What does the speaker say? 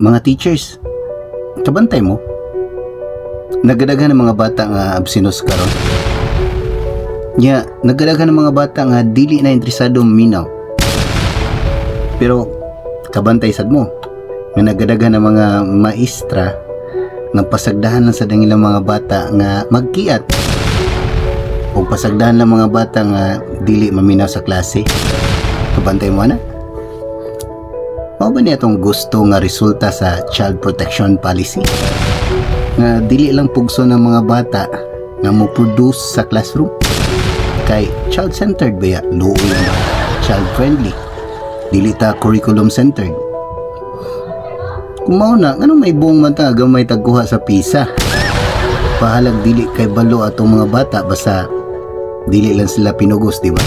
mga teachers, kabantay mo, nagadaghan ng mga bata nga absinos karon. Nya, nagadaghan ng mga bata nga dili na interesado minaw. Pero kabantay sad mo, nga nagadaghan ng mga maestra nga pasagdahan lang sa dangilang mga bata nga magkiat, o pasagdahan lang mga bata nga dili maminaw sa klase. Kabantay mo na. Mao ba niya itong gusto nga resulta sa child protection policy? Nga dili lang pugso ng mga bata nga mo produce sa classroom. Kay child-centered ba ya? Luoy na. Child-friendly. Dili ta curriculum-centered. Kung mao na, anong may buong mata gamay tagkuha sa PISA? Pahalag dili kay balo atong mga bata basta dili lang sila pinugos, di ba?